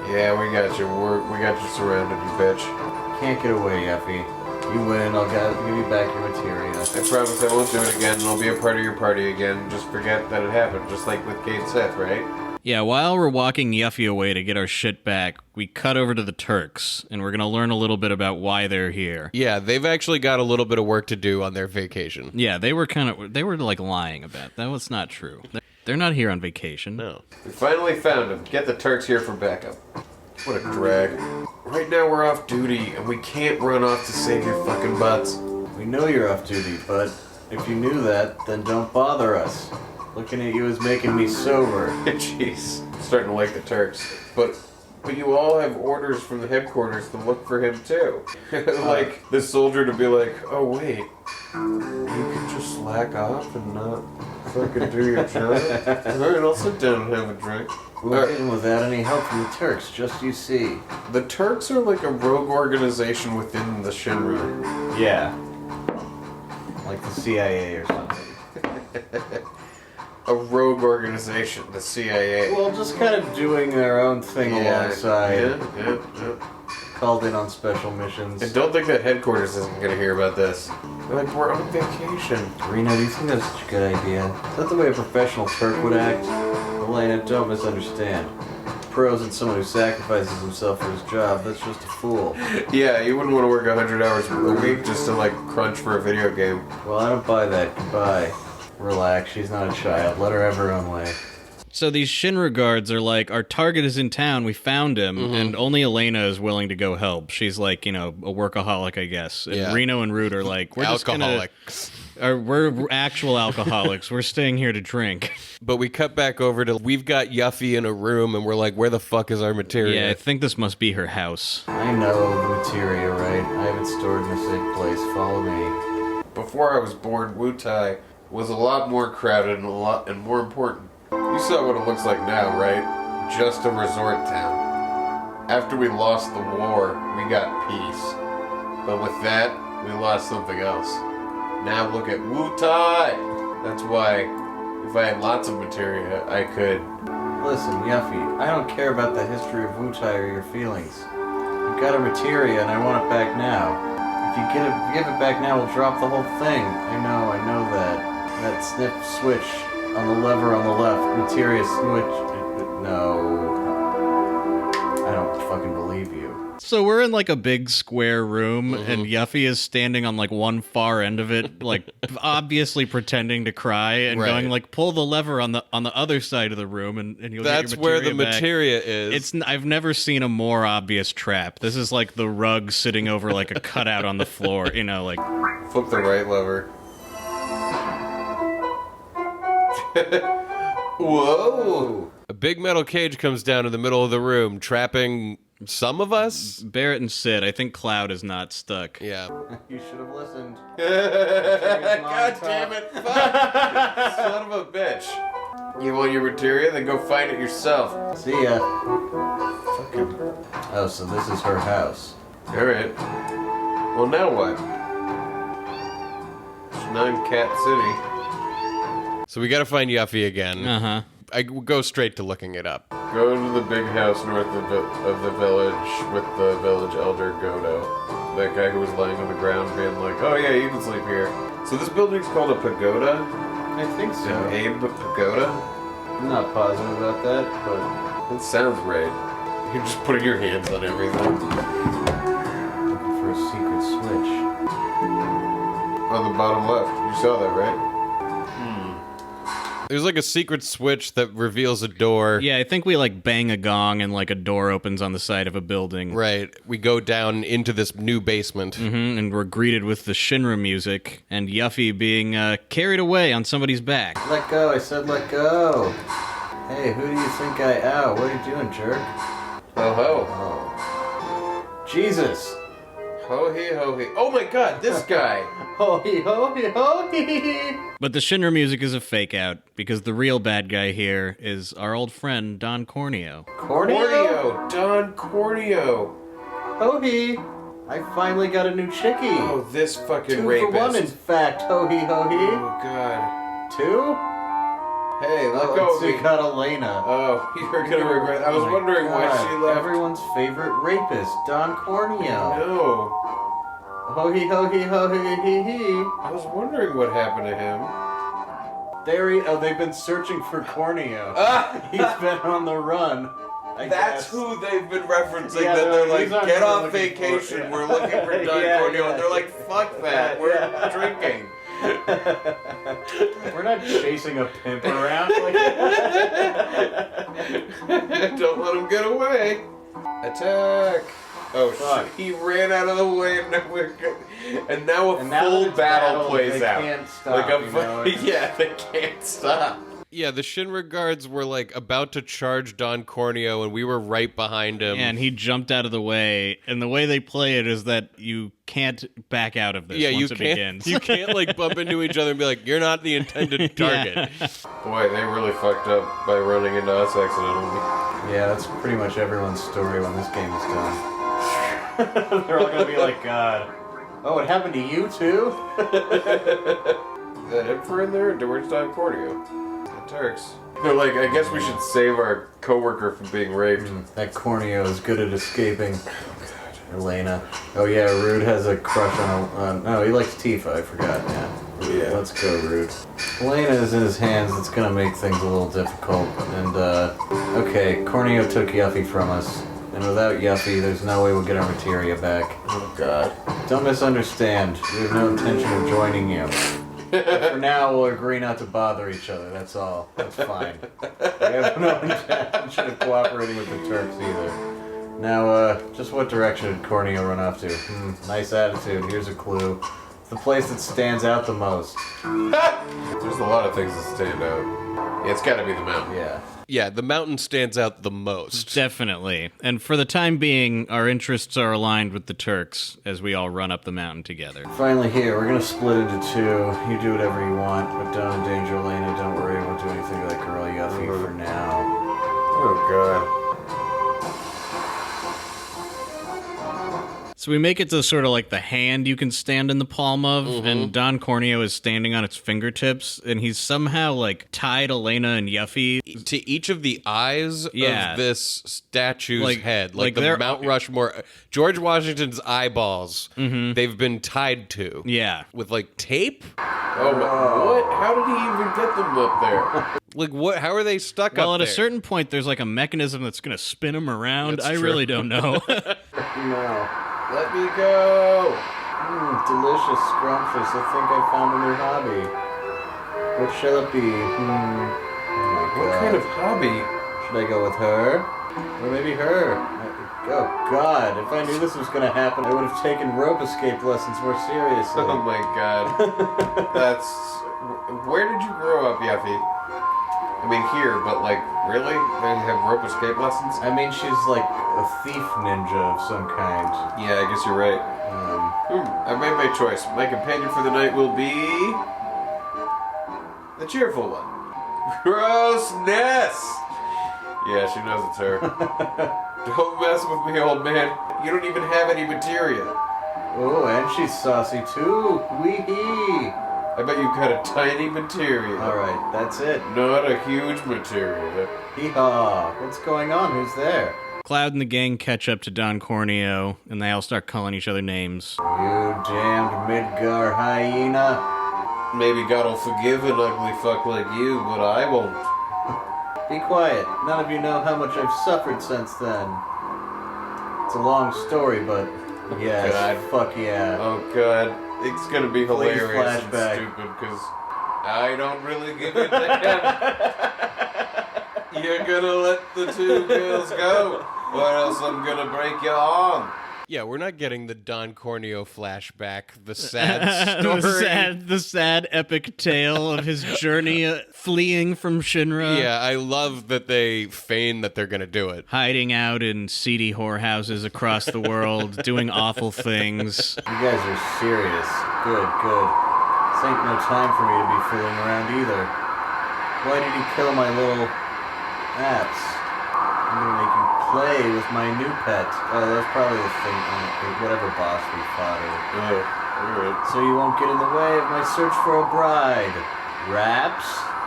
Yeah, we got you. We got you surrounded, you bitch. Can't get away, Yuffie. You win, I'll give you back your materia. I promise I won't do it again and I'll be a part of your party again. Just forget that it happened, just like with Kate Seth, right? Yeah, while we're walking Yuffie away to get our shit back, we cut over to the Turks, and we're going to learn a little bit about why they're here. Yeah, they've actually got a little bit of work to do on their vacation. Yeah, they were like lying about that. Was not true. They're not here on vacation. No. We finally found him. Get the Turks here for backup. What a drag. Right now we're off duty, and we can't run off to save your fucking butts. We know you're off duty, but if you knew that, then don't bother us. Looking at you is making me sober. Jeez. I'm starting to like the Turks. But you all have orders from the headquarters to look for him too. Like, the soldier to be like, oh wait, you could just slack off and not fucking do your job? Alright, I'll sit down and have a drink. We'll get in without any help from the Turks, just you see. The Turks are like a rogue organization within the Shinra. Yeah. Like the CIA or something. A rogue organization, the CIA. Well, just kind of doing their own thing alongside. Yeah. Called in on special missions. And don't think that headquarters isn't gonna hear about this. They're like, we're on vacation. Reno, do you think that's such a good idea? Is that the way a professional Turk would act? Elena, don't misunderstand. Pro isn't someone who sacrifices himself for his job. That's just a fool. Yeah, you wouldn't want to work 100 hours a week just to like crunch for a video game. Well, I don't buy that. Goodbye. Relax, she's not a child. Let her have her own way. So these Shinra guards are like, our target is in town, we found him, and only Elena is willing to go help. She's like, you know, a workaholic, I guess. And Reno and Root are like, we're just Alcoholics. we're actual alcoholics. We're staying here to drink. But we cut back over to, we've got Yuffie in a room, and we're like, where the fuck is our materia? Yeah, I think this must be her house. I know the materia, right? I have it stored in a safe place. Follow me. Before I was born, Wutime was a lot more crowded and more important. You saw what it looks like now, right? Just a resort town. After we lost the war, we got peace. But with that, we lost something else. Now look at Wutime! That's why, if I had lots of materia, I could... Listen, Yuffie, I don't care about the history of Wutime or your feelings. You got a materia and I want it back now. If you give it back now, we'll drop the whole thing. I know that. That snip switch on the lever on the left, materia switch. No. I don't fucking believe you. So we're in like a big square room, and Yuffie is standing on like one far end of it, like obviously pretending to cry, and going like, pull the lever on the other side of the room, and you'll That's get your where the back. materia is. I've never seen a more obvious trap. This is like the rug sitting over like a cutout on the floor, you know, like... Flip the right lever. Whoa! A big metal cage comes down in the middle of the room, trapping some of us? Barrett and Sid, I think Cloud is not stuck. Yeah. You should have listened. God damn it! Fuck! Son of a bitch. You want your materia? Then go find it yourself. See ya. Fucking... Oh, so this is her house. Alright. Well, now what? It's 9-cat city. So we gotta find Yuffie again. Uh-huh. I go straight to looking it up. Go to the big house north of the village with the village elder Godo. That guy who was lying on the ground being like, oh yeah, you can sleep here. So this building's called a pagoda? I think so. An Abe Pagoda? I'm not positive about that, but... That sounds right. You're just putting your hands on everything. Looking for a secret switch. On the bottom left. You saw that, right? There's like a secret switch that reveals a door. Yeah, I think we like bang a gong and like a door opens on the side of a building. Right. We go down into this new basement. And we're greeted with the Shinra music and Yuffie being carried away on somebody's back. Let go, I said let go. Hey, who do you think I... Ow, what are you doing, jerk? Ho ho. Oh. Jesus! Ho he ho he. Oh my god, this guy! Ho-hee, ho-hee, ho-hee! But the Shinra music is a fake out because the real bad guy here is our old friend Don Corneo. Corneo? Don Corneo! Ho-hee! I finally got a new chickie! Oh, this fucking 2 rapist. for 1, in fact, ho-hee, ho-hee! Oh god. 2? Hey, let go of So me. you got Elena. Oh, you're gonna regret. I was wondering why she left. Everyone's favorite rapist, Don Corneo. No. Ho-hee, ho-hee, ho-hee, hee. I was wondering what happened to him. They've been searching for Corneo. Ah! He's been on the run. I That's guess. who they've been referencing. Yeah, that they're these like, aren't get who off we're looking vacation. for." We're looking for Don Yeah, Corneo. yeah. And they're like, fuck that. We're drinking. We're not chasing a pimp around. Like... Don't let him get away. Attack. Oh, Fuck. shit. He ran out of the way and now we're good. And now And now full that it's battle plays they out. can't stop, like a you know? yeah, they can't stop. Yeah, the Shinra guards were like about to charge Don Corneo, and we were right behind him. And he jumped out of the way. And the way they play it is that you can't back out of this once it begins. You can't like bump into each other and be like, "You're not the intended target." Boy, they really fucked up by running into us accidentally. Yeah, that's pretty much everyone's story when this game is done. They're all gonna be like, God. Oh, it happened to you too? Is that it for in there? Where's Don Corneo? The Turks. They're like, I guess we should save our coworker from being raped. That Corneo is good at escaping. Elena. Oh yeah, Rude has a crush on no, he likes Tifa, I forgot, yeah. Yeah. Let's go, Rude. Elena is in his hands, it's gonna make things a little difficult. And, okay, Corneo took Yuffie from us. And without Yuffie, there's no way we'll get our materia back. Oh, God. Don't misunderstand. We have no intention of joining you. For now, we'll agree not to bother each other, that's all. That's fine. We have no intention of cooperating with the Turks either. Now, just what direction did Corneo run off to? Nice attitude. Here's a clue. It's the place that stands out the most. There's a lot of things that stand out. Yeah, it's gotta be the mountain. Yeah. Yeah, the mountain stands out the most. Definitely. And for the time being, our interests are aligned with the Turks as we all run up the mountain together. Finally here, we're gonna split into two. You do whatever you want, but don't endanger Elena. Don't worry, I won't do anything to that girl Yuffie for now. Oh, God. So we make it to sort of like the hand you can stand in the palm of, and Don Corneo is standing on its fingertips, and he's somehow like tied Elena and Yuffie To each of the eyes of this statue's Like- head, like like the they're- Mount Rushmore, George Washington's eyeballs, they've been tied to. Yeah. With like tape? Oh, my. What? How did he even get them up there? Like what? How are they stuck Well, up at there? a certain point, there's like a mechanism that's going to spin them around. That's I true. really don't know. No. Let me go. Delicious, scrumptious. I think I found a new hobby. What shall it be? Oh my What God. kind of hobby? Should I go with her? Or maybe her? Oh God, if I knew this was gonna happen, I would have taken rope escape lessons more seriously. Oh my God. That's... Where did you grow up, Yuffie? I mean, here, but like, really? They have rope escape lessons? I mean, she's like a thief ninja of some kind. Yeah, I guess you're right. I made my choice. My companion for the night will be... the cheerful one. Grossness! Yeah, she knows it's her. Don't mess with me, old man. You don't even have any materia. Oh, and she's saucy too. Wee-hee. I bet you've got a tiny materia. Alright, that's it. Not a huge materia. Hee-haw. What's going on? Who's there? Cloud and the gang catch up to Don Corneo, and they all start calling each other names. You damned Midgar hyena. Maybe God'll forgive an ugly fuck like you, but I won't. Be quiet. None of you know how much I've suffered since then. It's a long story, but yes, God. fuck yeah. Oh God, it's gonna be Please hilarious and flashback. stupid because I don't really give a damn. You're gonna let the two girls go, or else I'm gonna break your arm. Yeah, we're not getting the Don Corneo flashback, the sad story. the sad epic tale of his journey fleeing from Shinra. Yeah, I love that they feign that they're gonna do it. Hiding out in seedy whorehouses across the world, doing awful things. You guys are serious. Good, good. This ain't no time for me to be fooling around either. Why did he kill my little apps? I'm gonna make you play with my new pet. Oh, that's probably the thing, whatever boss we fought Oh, alright. So you won't get in the way of my search for a bride. Raps,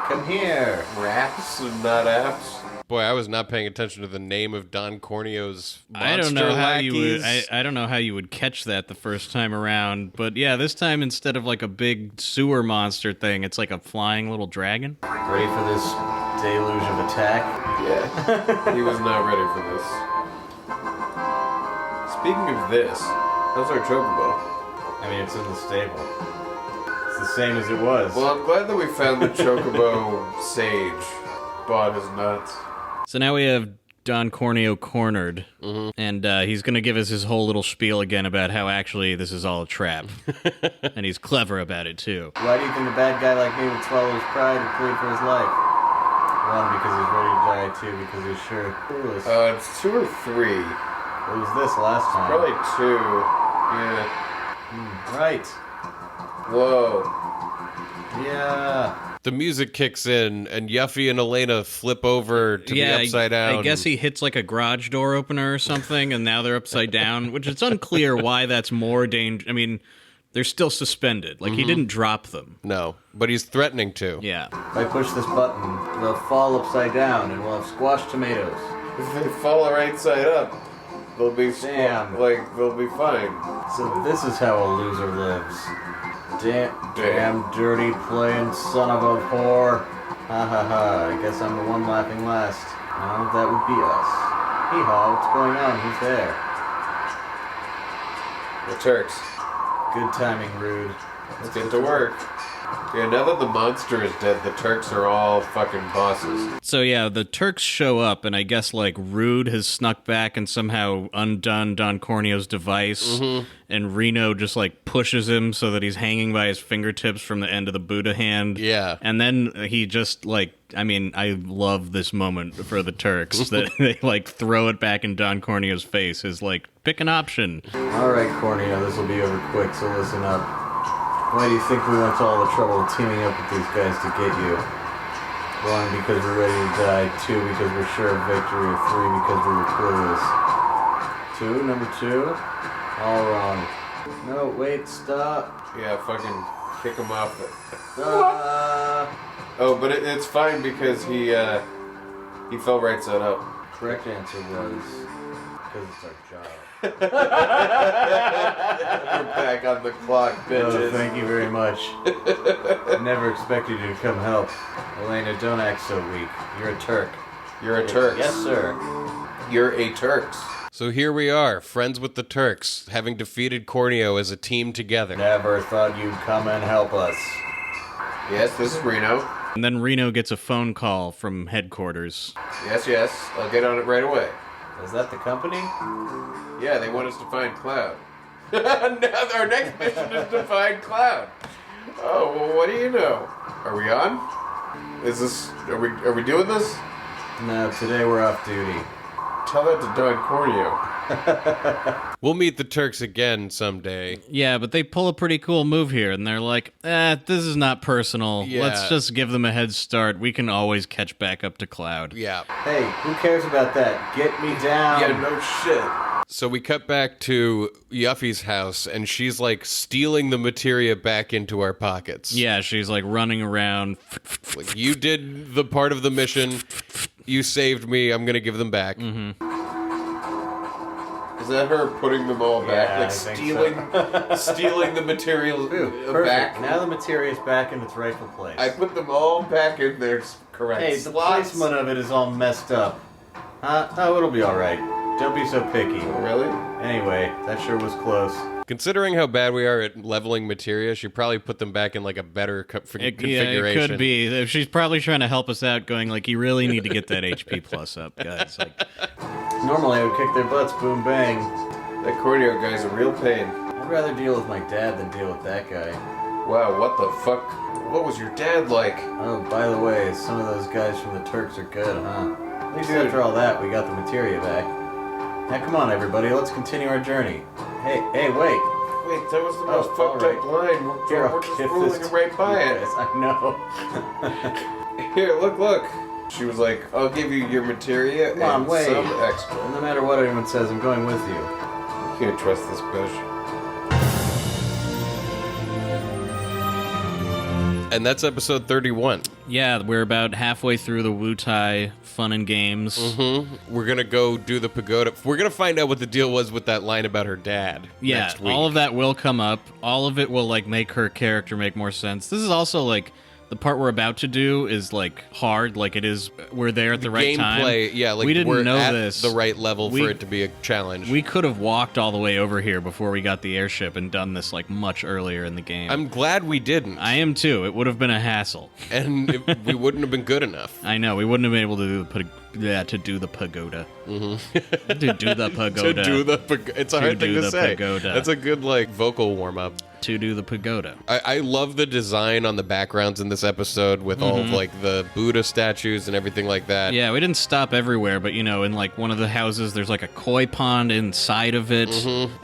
come here. Raps and not apps. Boy, I was not paying attention to the name of Don Corneo's monster I don't know how lackeys. you would. I don't know how you would catch that the first time around, but yeah, this time instead of like a big sewer monster thing, it's like a flying little dragon. Ready for this deluge of attack? Yeah, he was not ready for this. Speaking of this, how's our chocobo? I mean, it's in the stable. It's the same as it was. Well, I'm glad that we found the Chocobo sage. Bought his nuts. So now we have Don Corneo cornered, and he's going to give us his whole little spiel again about how actually this is all a trap. And he's clever about it, too. Why do you think a bad guy like me would swallow his pride and plead for his life? 1, because he's ready to die. 2, because he's sure clueless. It's 2 or 3. What was this last time? Probably 2. Yeah. Right. Whoa. Yeah. The music kicks in, and Yuffie and Elena flip over to be upside down. I guess he hits like a garage door opener or something, and now they're upside down, which it's unclear why that's more dangerous. I mean, they're still suspended. Like, he didn't drop them. No, but he's threatening to. Yeah. If I push this button, they'll fall upside down, and we'll have squashed tomatoes. If they fall right side up, they'll be Damn. they'll be fine. So this is how a loser lives. Damn dirty playing son of a whore. Ha ha ha, I guess I'm the one laughing last. No, that would be us. Hee-haw, what's going on? Who's there? The Turks. Good timing, Rude. Let's get to work. Yeah, now that the monster is dead, the Turks are all fucking bosses. So yeah, the Turks show up, and I guess like Rude has snuck back and somehow undone Don Corneo's device, and Reno just like pushes him so that he's hanging by his fingertips from the end of the Buddha hand. Yeah. And then he just like, I mean, I love this moment for the Turks that they like throw it back in Don Corneo's face as like, pick an option. Alright, Corneo, this will be over quick, so listen up. Why do you think we went to all the trouble of teaming up with these guys to get you? 1, because we're ready to die. 2, because we're sure of victory. 3, because we were clueless. 2, number 2? All wrong. No, wait, stop. Yeah, fucking kick him off. Uh, Oh, but it's fine because he fell right side up. correct answer was, because it's our job. We're back on the clock, bitches. Oh, thank you very much. Never expected you to come help. Elena, don't act so weak. You're a Turk. You're a Turks. Yes, sir. You're a Turks. So here we are, friends with the Turks, having defeated Corneo as a team together. Never thought you'd come and help us. Yes, this is Reno. And then Reno gets a phone call from headquarters. Yes, I'll get on it right away. Is that the company? Yeah, they want us to find Cloud. Now our next mission is to find Cloud. Oh, well, what do you know? Are we on? Are we doing this? No, today we're off duty. Tell that to Don Corneo. We'll meet the Turks again someday. Yeah, but they pull a pretty cool move here, and they're like, this is not personal. Yeah. Let's just give them a head start. We can always catch back up to Cloud. Yeah. Hey, who cares about that? Get me down. Yeah, no shit. So we cut back to Yuffie's house, and she's like stealing the materia back into our pockets. Yeah, she's like running around. Like, you did the part of the mission. You saved me. I'm going to give them back. Is that her putting them all back? Yeah, Like I think stealing the material Ooh, perfect. back? Now the materia's back in its rightful place. I put them all back in their correct Hey, the slots. placement of it is all messed up. Huh? Oh, it'll be alright. Don't be so picky. Really? Anyway, that sure was close. Considering how bad we are at leveling materia, she probably put them back in like a better configuration. Yeah, it could be. She's probably trying to help us out, going like, you really need to get that HP plus up, guys. Like, Normally I would kick their butts, boom bang. That Corneo guy's a real pain. I'd rather deal with my dad than deal with that guy. Wow, what the fuck? What was your dad like? Oh, by the way, some of those guys from the Turks are good, huh? At least Dude. after all that, we got the materia back. Now come on, everybody, let's continue our journey. Hey, wait. Wait, that was the most fucked alright. up line. Here, We're I'll just give rolling this it right to by you it. guys. I know. Here, look. She was like, I'll give you your materia Come on, and wait. some extra. No matter what anyone says, I'm going with you. You can't trust this bitch. And that's episode 31. yeah, we're about halfway through the Wutime fun and games. We're going to go do the pagoda. We're going to find out what the deal was with that line about her dad Yeah, next week. all of that will come up. All of it will like make her character make more sense. This is also like The part we're about to do is like hard, like it is. We're there at the right time. Gameplay, yeah, like we didn't we're know at this. the right level for it to be a challenge. We could have walked all the way over here before we got the airship and done this like much earlier in the game. I'm glad we didn't. I am too. It would have been a hassle, and we wouldn't have been good enough. I know. We wouldn't have been able to do the pagoda. Mm-hmm. to do the pagoda. It's a hard thing to say. Pagoda. That's a good like vocal warm up. To do the pagoda. I love the design on the backgrounds in this episode with all of like the Buddha statues and everything like that. Yeah, we didn't stop everywhere, but in like one of the houses, there's like a koi pond inside of it.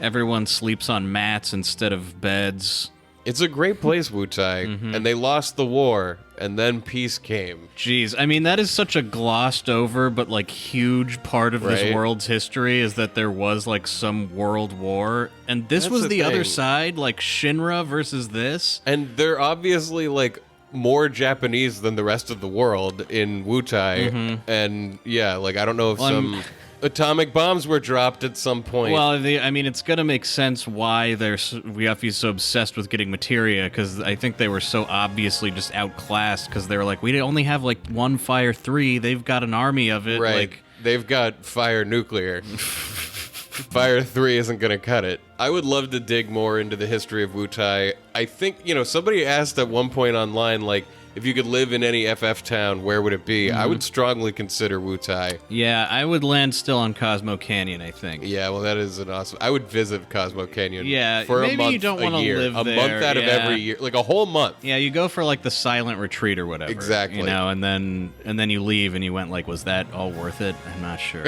Everyone sleeps on mats instead of beds. It's a great place, Wutime, and they lost the war, and then peace came. Jeez, I mean, that is such a glossed over but like huge part of this world's history is that there was like some world war, and this was the other side, like Shinra versus this. And they're obviously like more Japanese than the rest of the world in Wutime, and yeah, like I don't know if some atomic bombs were dropped at some point. Well, I mean, it's gonna make sense why Yuffie's so obsessed with getting materia, because I think they were so obviously just outclassed, because they were like, we only have like one Fire 3, they've got an army of it. Right, like, they've got fire nuclear. Fire 3 isn't gonna cut it. I would love to dig more into the history of Wutime. I think, somebody asked at one point online, like, if you could live in any FF town, where would it be? I would strongly consider Wutime. Yeah, I would land still on Cosmo Canyon, I think. Yeah, well, that is an awesome... I would visit Cosmo Canyon for maybe a month you don't want to live a there. month out of every year. Like a whole month. Yeah, you go for like the silent retreat or whatever. Exactly. And then you leave and you went like, was that all worth it? I'm not sure.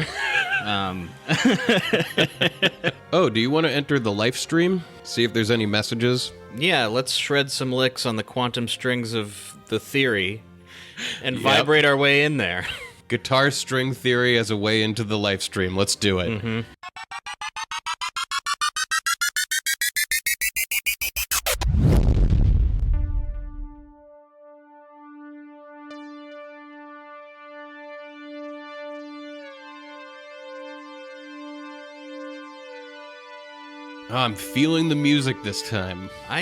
Oh, do you want to enter the live stream? See if there's any messages? Yeah, let's shred some licks on the quantum strings of the theory and vibrate our way in there. Guitar string theory as a way into the live stream. Let's do it. Oh, I'm feeling the music this time. I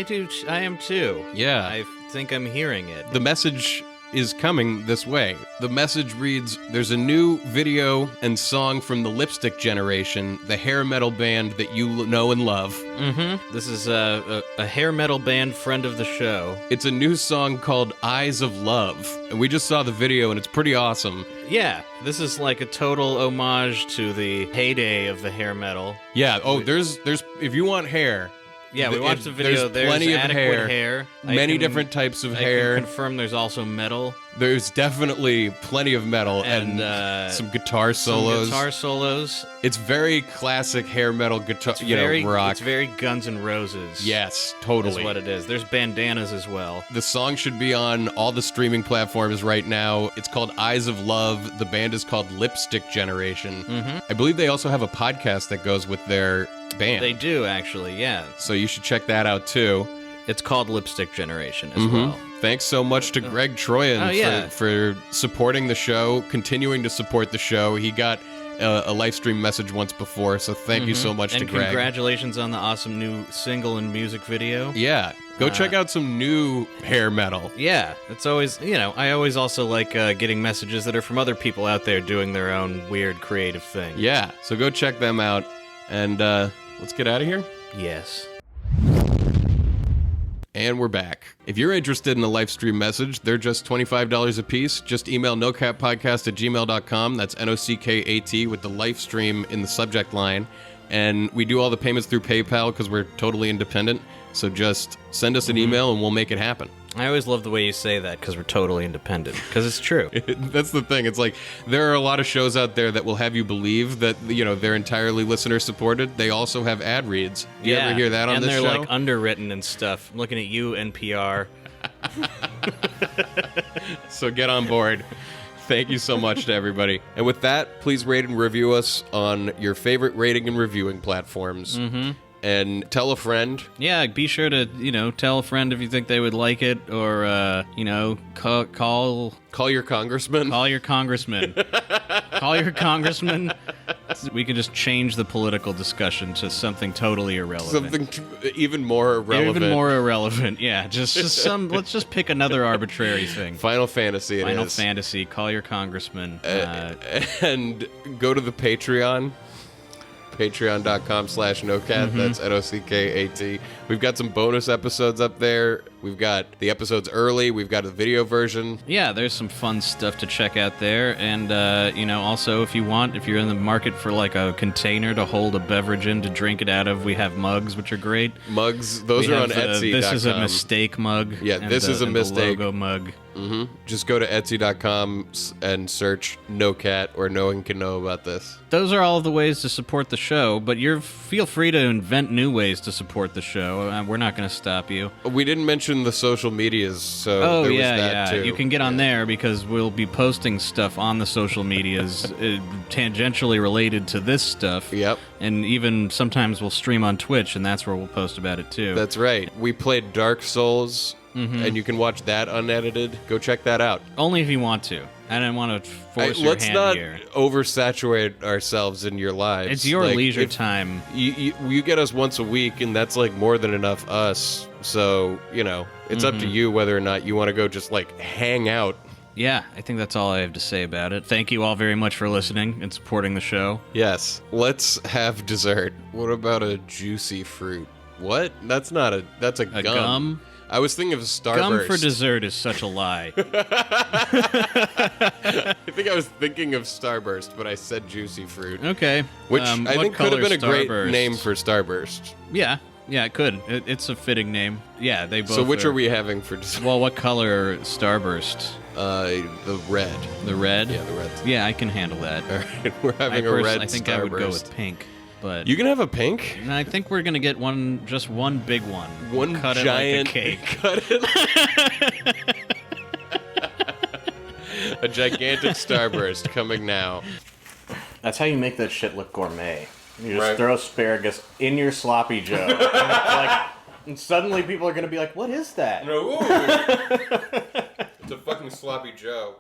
am too. Yeah. I think I'm hearing it. The message is coming this way. The message reads, there's a new video and song from the Lipstick Generation, the hair metal band that you know and love. This is a hair metal band friend of the show. It's a new song called Eyes of Love, and we just saw the video and it's pretty awesome. Yeah, this is like a total homage to the heyday of the hair metal. Yeah, there's if you want hair... Yeah, we watched the video. There's plenty of hair. Many different types of hair. I can confirm there's also metal. There's definitely plenty of metal and some guitar solos. It's very classic hair metal guitar, rock. It's very Guns N' Roses. Yes, totally. That's what it is. There's bandanas as well. The song should be on all the streaming platforms right now. It's called Eyes of Love. The band is called Lipstick Generation. I believe they also have a podcast that goes with their band. They do, actually, yeah. So you should check that out, too. It's called Lipstick Generation as well. Thanks so much to Greg Troyan for supporting the show, continuing to support the show. He got a live stream message once before, so thank you so much to Greg. And congratulations on the awesome new single and music video. Yeah, go check out some new hair metal. Yeah, it's always, I always also like getting messages that are from other people out there doing their own weird creative thing. Yeah, so go check them out, and let's get out of here. Yes. And we're back. If you're interested in a live stream message, they're just $25 a piece. Just email nocappodcast@gmail.com. That's NOCKAT with the live stream in the subject line. And we do all the payments through PayPal because we're totally independent. So just send us an email and we'll make it happen. I always love the way you say that, because we're totally independent. Because it's true. That's the thing. It's like, there are a lot of shows out there that will have you believe that, they're entirely listener-supported. They also have ad reads. Do you ever hear that on this show? And they're, like, underwritten and stuff. I'm looking at you, NPR. So get on board. Thank you so much to everybody. And with that, please rate and review us on your favorite rating and reviewing platforms. And tell a friend. Yeah, be sure to, tell a friend if you think they would like it, or, Call your congressman. Call your congressman. Call your congressman. We can just change the political discussion to something totally irrelevant. Something even more irrelevant. Even more irrelevant, yeah. Just some. Let's just pick another arbitrary thing. Final Fantasy. Final Fantasy. Call your congressman. And go to the Patreon. Patreon.com/NoCat. That's NOCKAT. We've got some bonus episodes up there. We've got the episodes early. We've got a video version. Yeah, there's some fun stuff to check out there. And, also, if you're in the market for, like, a container to hold a beverage in to drink it out of, we have mugs, which are great. Mugs, those are on Etsy.com. This is a mistake mug. Yeah, this is a mistake. The logo mug. Just go to Etsy.com and search No Cat, or no one can know about this. Those are all of the ways to support the show, but feel free to invent new ways to support the show. We're not going to stop you. We didn't mention the social medias, so there was that too. You can get on there because we'll be posting stuff on the social medias tangentially related to this stuff. Yep. And even sometimes we'll stream on Twitch, and that's where we'll post about it too. That's right. We played Dark Souls, and you can watch that unedited. Go check that out. Only if you want to. I don't want to force your hand here. Let's not oversaturate ourselves in your lives. It's your leisure time. You get us once a week, and that's like more than enough us. So, it's up to you whether or not you want to go just like hang out. Yeah, I think that's all I have to say about it. Thank you all very much for listening and supporting the show. Yes. Let's have dessert. What about a juicy fruit? What? That's a gum. I was thinking of Starburst. Gum for dessert is such a lie. I think I was thinking of Starburst, but I said juicy fruit. Okay. Which I think could have been a great Starburst? name for Starburst. Yeah, it could. It's a fitting name. Yeah, they both. So which are we having for dessert? Well, what color Starburst? The red. The red? Yeah, the red. Yeah, I can handle that. All right, we're having a red Starburst. I think I would go with pink. But you can have a pink? I think we're gonna get just one big one. One cut giant it like a cake. Cut it. A gigantic Starburst coming now. That's how you make that shit look gourmet. You just Right. throw asparagus in your sloppy joe. And suddenly people are gonna be like, "What is that?" No, it's a fucking sloppy Joe.